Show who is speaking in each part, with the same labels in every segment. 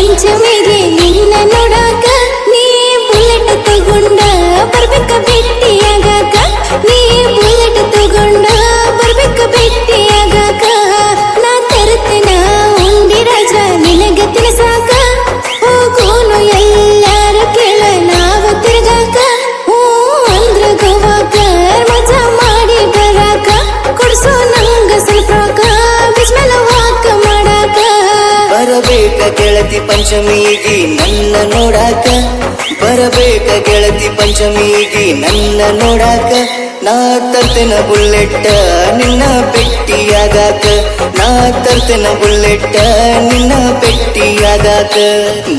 Speaker 1: ಪಂಚಮಿಗೆ ನಿನ್ನ ನೋಡಾಕ ನೀ ಬುಲೆಟ್ ತಗೊಂಡ ಬರ್ಬೇಕ ಭೇಟಿಯಾಗಾಕ ನೀ ಬುಲೆಟ್ ತಗೊಂಡ ಬರ್ಬೇಕ ಭೇಟಿಯಾಗಾಕ ನಾ ತರ್ತೇನ ಉಂಡಿ ರಾಜ ನಿನಗ ತಿಳಸಾಕ ಹೋಗೋನು ಎಲ್ಲಾರು ಕೇಳ ನಾವ ತಿರ್ಗಾಕ ಹೂ ಅಂದ್ರ ಗೋವಾಕ ಮಜಾ ಮಾಡಿ ಬರಾಕ ಕೊಡ್ಸೋ ನಂಗ ಸ್ವಲ್ಪ ರೊಕ್ಕ ಬಿಸ್ಮೆಲ್ಲ ವಾಕ ಮಾಡಾಕ
Speaker 2: ಬರಬೇಕ ಗೆಳತಿ ಪಂಚಮಿಗಿ ನನ್ನ ನೋಡಾಕ ಬರಬೇಕ ಗೆಳತಿ ಪಂಚಮಿಗಿ ನನ್ನ ನೋಡಾಕ ನಾ ತರ್ತೇನ ಬುಲ್ಲೆಟ್ ನಿನ್ನ ಭೇಟಿಯಾಗಾಕ ನಾ ತರ್ತೇನ ಬುಲ್ಲೆಟ್ ನಿನ್ನ ಭೇಟಿಯಾಗಾಕ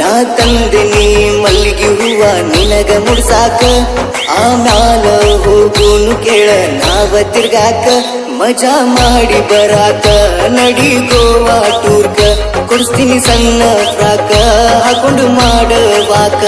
Speaker 2: ನಾ ತಂದಿನಿ ಮಲ್ಲಿಗೆ ಹೂವ ನಿನಗ ಮುಡ್ಸಾಕ ಆಮ್ಯಾಲ ಹೋಗುನು ಕೇಳ ನಾವ ತಿರ್ಗಾಕ ಮಜಾ ಮಾಡಿ ಬರಾಕ ನಡಿ ಗೋವಾ ಟೂರ್ಕ ಕೊಡಿಸ್ತೀನಿ ಸಣ್ಣ ಫ್ರಾಕ ಹಾಕೊಂಡು ಮಾಡವಾಕ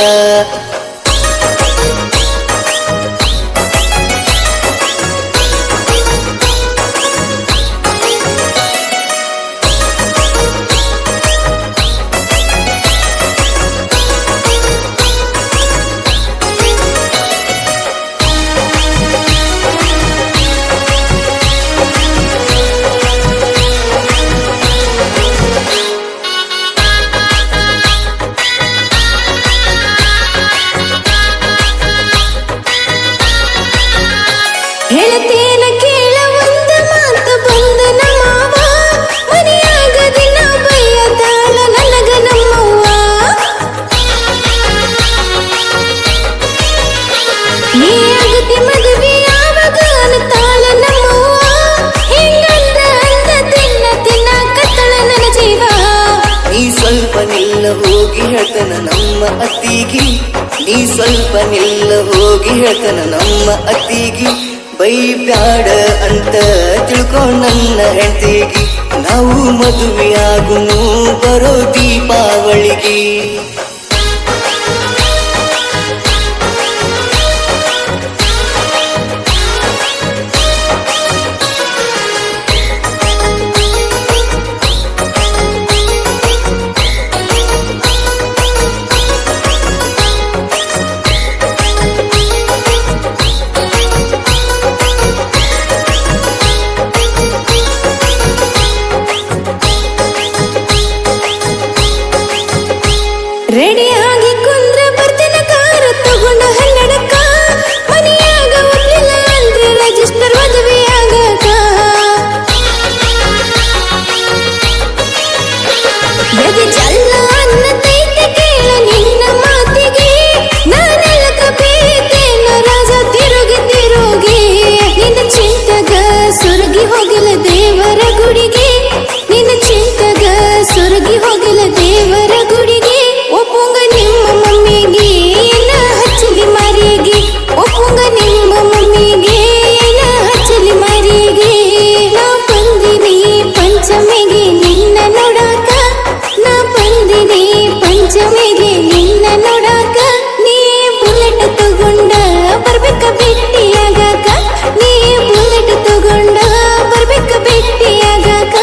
Speaker 1: ಹೇಳ್ತೇನ ಕೇಳ ಒಂದ ಮಾತು ಬಂದ ನಮ್ಮವ್ವ ಮನೆಯಾಗ ದಿನ ಬೈಯತಾಳ ನನಗ ನಮ್ಮವ್ವ ನೀ ಆಗತಿ ಮದುವೆ ಯಾವಾಗ ಅನ್ನತಾಳ ನಮ್ಮವ್ವ ಹಿಂಗಂದ ಅಂದ ತಿನ್ನ ತಿನ್ನಕತ್ತಳ ನನ್ನ ಜೀವ
Speaker 2: ನೀ ಸ್ವಲ್ಪ ನಿಲ್ಲ ಹೋಗಿ ಹೇಳ್ತನ ನಮ್ಮ ಅತ್ತಿಗಿ ನೀ ಸ್ವಲ್ಪ ನಿಲ್ಲ ಹೋಗಿ ಹೇಳ್ತನ ನಮ್ಮ ಅತ್ತಿಗಿ ಬೈ ಬ್ಯಾಡ ಅಂತ ತಿಳ್ಕೊ ನನ್ನ ಹೆಂಡತಿಗಿ ನಾವು ಮದುವೆಯಾಗುನು ಬರೋ ದೀಪಾವಳಿಗೆ
Speaker 1: ರೆಡಿ ಆಗಿ ಕುಂದ್ರ ಬರ್ತೇನ ಕಾರ ತಗೊಂಡ ಹನ್ನಡಕ್ಕ ಮನೆಯಾಗ ಒಪ್ಲಿಲ್ಲ ಅಂದ್ರೆ ರಿಜಿಸ್ಟರ್ ಮದುವೆ ಆಗಾಕ ಎದೆ ಜಲ್ಲ ಅನ್ನತೈತೆ ಕೇಳ ನಿನ್ನ ಮಾತಿಗೆ ನಾನೆಲ್ಲಕ ಬೀಳ್ತೇನ ರಾಜ ತಿರುಗಿ ತಿರುಗಿ ನಿನ್ನ ಚಿಂತಗ ಸುರಗಿ ಹೋಗಿಲ್ಲ ದೇವರ ಗುಡಿಗೆ ನಿನ್ನ ಚಿಂತಗ ಸುರಗಿ ಹೋಗಿಲ್ಲ ದೇವರ ಗುಡಿಗೆ ಒಪ್ಪುಂಗ ನಿಮ್ಮ ಮಮ್ಮಿಗೆ ಏನ ಹಚ್ಚಲಿ ಮಾರಿಗೆ ಒಪ್ಪುಂಗ ನಿಮ್ಮ ಮಮ್ಮಿಗೆ ಏನ ಹಚ್ಚಲಿ ಮಾರಿಗೆ ನಾ ಬಂದಿನಿ ಪಂಚಮಿಗೆ ನಿನ್ನ ನೋಡಾಕ ನಾ ಬಂದಿನಿ ಪಂಚಮಿಗೆ ನಿನ್ನ ನೋಡಾಕ ನೀ ಬುಲೆಟ್ ತಗೊಂಡ ಬರ್ಬೇಕ ಭೇಟಿಯಾಗಾಕ ನೀ ಬುಲೆಟ್ ತಗೊಂಡ ಬರ್ಬೇಕ ಭೇಟಿಯಾಗಾಕ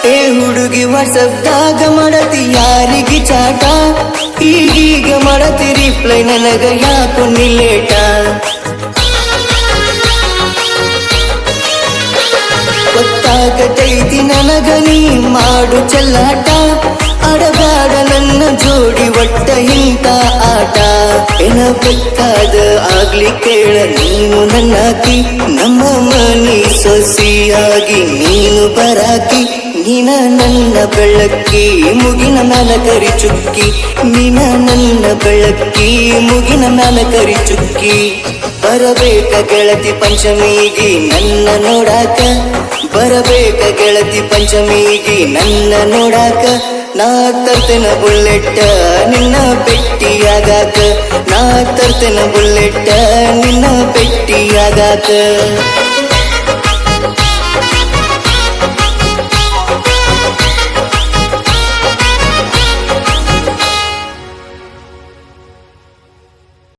Speaker 2: ಏ ಹುಡುಗಿ ವಾಟ್ಸಪ್ದಾಗ ಮಾಡತಿ ಯಾರಿಗೆ ಚಾಟ ಈಗೀಗ ಮಾಡತಿ ರಿಪ್ಲೈ ನನಗ ಯಾಕೋ ನಿಲ್ಲೇಟ ಗೊತ್ತಾಗತೈತಿ ನನಗ ನೀ ಮಾಡು ಚೆಲ್ಲಾಟ ಆಡಬೇಡ ನನ್ನ ಜೋಡಿ ಒಟ್ಟ ಇಂತ ಆಟ ಏನ ಬೇಕಾದ ಆಗ್ಲಿ ಕೇಳ ನೀನು ನನ್ನಾಕಿ ನಮ್ಮ ಮನಿ ಸೊಸಿಯಾಗಿ ನೀನು ಬರಾಕಿ ನೀನ ನನ್ನ ಬೆಳಕಿ ಮುಗಿನ ಮ್ಯಾಲ ಕರಿ ಚುಕ್ಕಿ ನೀನ ನನ್ನ ಬೆಳಕಿ ಮುಗಿನ ಮ್ಯಾಲ ಕರಿ ಚುಕ್ಕಿ ಬರಬೇಕ ಗೆಳತಿ ಪಂಚಮಿಗಿ ನನ್ನ ನೋಡಾಕ ಬರಬೇಕ ಗೆಳತಿ ಪಂಚಮಿಗಿ ನನ್ನ ನೋಡಾಕ ನಾ ತರ್ತೇನ ಬುಲ್ಲೆಟ್ಟ ನಿನ್ನ ಭೆಟ್ಟಿಯಾಗಾಕ ನಾ ತರ್ತೇನ ಬುಲ್ಲೆಟ್ಟ ನಿನ್ನ ಭೆಟ್ಟಿಯಾಗಾಕ